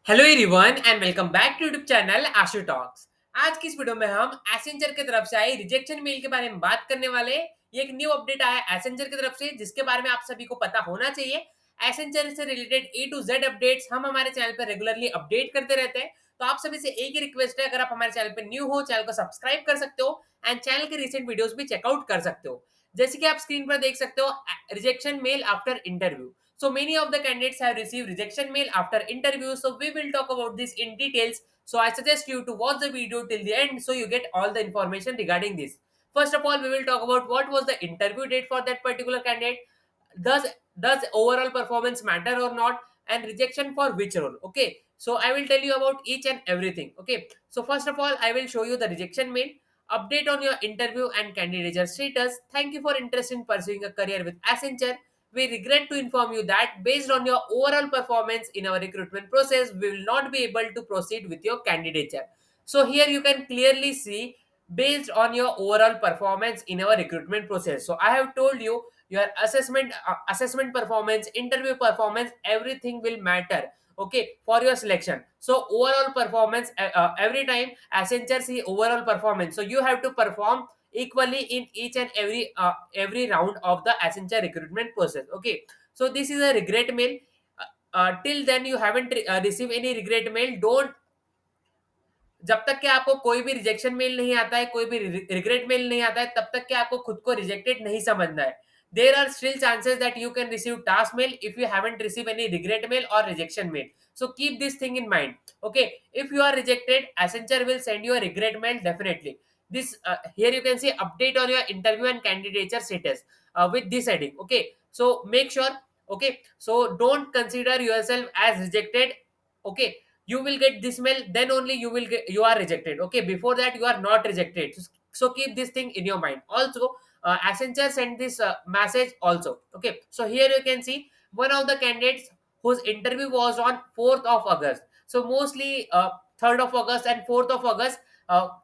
Hello everyone and welcome back to YouTube channel Ashu talks. आज की इस वीडियो में हम एसेंचर की तरफ से आई रिजेक्शन मेल के बारे में बात करने वाले हैं। ये एक न्यू अपडेट आया एसेंचर की तरफ से जिसके बारे में आप सभी को पता होना चाहिए। एसेंचर से related A to Z updates हम हमारे चैनल पर रेगुलरली अपडेट करते रहते हैं। तो आप सभी से एक ही रिक्वेस्ट है, अगर आप हमारे चैनल पर न्यू हो चैनल को सब्सक्राइब कर सकते हो एंड चैनल के रिसेंट वीडियोस भी चेकआउट कर सकते हो। जैसे कि आप स्क्रीन पर देख सकते हो, rejection mail after interview. So many of the candidates have received rejection mail after interview. So we will talk about this in details. So I suggest you to watch the video till the end so you get all the information regarding this. First of all, we will talk about what was the interview date for that particular candidate. Does does overall performance matter or not, and rejection for which role? Okay. So I will tell you about each and everything. Okay. So first of all, I will show you the rejection mail. Update on your interview and candidature status. Thank you for interest in pursuing a career with Accenture. We regret to inform you that based on your overall performance in our recruitment process, we will not be able to proceed with your candidature. So here you can clearly see based on your overall performance in our recruitment process. So I have told you your assessment performance, interview performance, everything will matter. Okay, for your selection. So overall performance, every time Accenture see overall performance. So you have to perform equally in each and every round of the Accenture recruitment process. Okay, so this is a regret mail. Till then you haven't received any regret mail. Don't, जब तक कि आपको कोई भी rejection mail नहीं आता है, कोई भी रिग्रेट मेल नहीं आता है, तब तक कि आपको खुद को रिजेक्टेड नहीं समझना है. There are still chances that you can receive task mail if you haven't receive any regret mail और rejection mail. So keep this thing in mind. Okay, if you are rejected, Accenture will send you a regret mail definitely. This here you can see update on your interview and candidature status with this heading. Okay, so make sure. Okay, so don't consider yourself as rejected. Okay, you will get this mail, then only you are rejected. Okay, before that you are not rejected. So keep this thing in your mind also. Accenture sent this message also. Okay, so here you can see one of the candidates whose interview was on 4th of August. So mostly 3rd of August and 4th of August,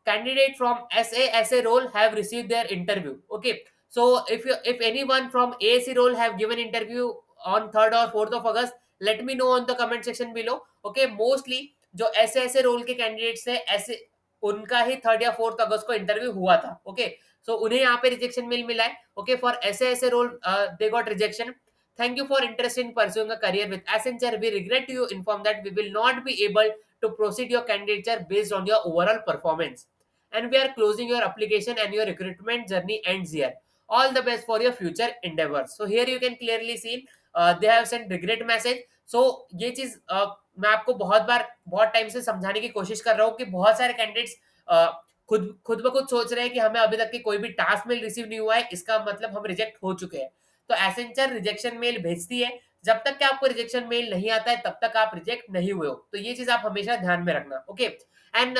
candidate from SA role have received their interview. Okay, so if anyone from AAC role have given interview on 3rd or 4th of August, let me know on the comment section below. Okay, mostly जो ऐसे ऐसे role के candidates थे, ऐसे उनका ही 3rd या 4th अगस्त को interview हुआ था. ओके, सो उन्हें यहाँ पे रिजेक्शन मेल मिला है. ओके, फॉर ऐसे ऐसे role they got rejection. Thank you for interest in pursuing a career with Accenture. We regret to inform that we will not be able to proceed your candidature based on your overall performance, and we are closing your application and your recruitment journey ends here. All the best for your future endeavors. So here you can clearly see they have sent regret message. So ये चीज मैं आपको बहुत time से समझाने की कोशिश कर रहा हूँ कि बहुत सारे कैंडिडेट्स खुद खुद ब खुद सोच रहे हैं कि हमें अभी तक की कोई भी टास्क मेल रिसीव नहीं हुआ है, इसका मतलब हम रिजेक्ट हो चुके हैं. तो एसेंचर रिजेक्शन मेल भेजती है. जब तक कि आपको रिजेक्शन मेल नहीं आता है तब तक आप रिजेक्ट नहीं हुए हो. तो ये चीज आप हमेशा ध्यान में रखना. Okay, and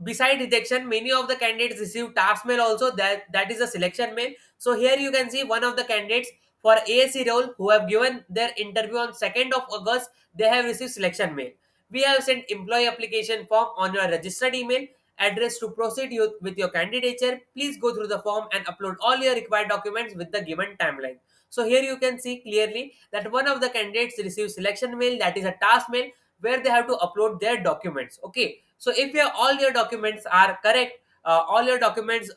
beside rejection, many of the candidates receive task mail also. That is a selection mail. So here you can see one of the candidates for ASC role who have given their interview on 2nd of August, they have received selection mail. We have sent employee application form on your registered email address to proceed with your candidature. Please go through the form and upload all your required documents with the given timeline. So here you can see clearly that one of the candidates received selection mail, that is a task mail, where they have to upload their documents. Okay, so if all your documents are correct, all your documents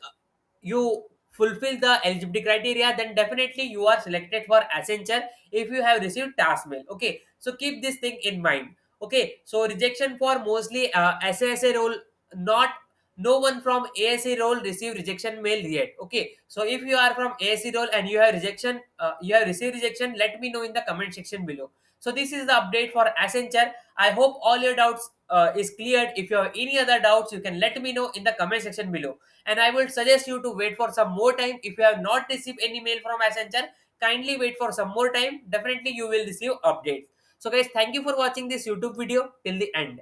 you fulfill the eligibility criteria, then definitely you are selected for Accenture if you have received task mail. Okay, so keep this thing in mind. Okay, so rejection for mostly SASA role, not no one from ASC role receive rejection mail yet. Okay, so if you are from ASC role and you have rejection, you have received rejection, let me know in the comment section below. So this is the update for Accenture. I hope all your doubts is cleared. If you have any other doubts, you can let me know in the comment section below. And I would suggest you to wait for some more time. If you have not received any mail from Accenture, kindly wait for some more time. Definitely you will receive updates. So guys, thank you for watching this YouTube video till the end.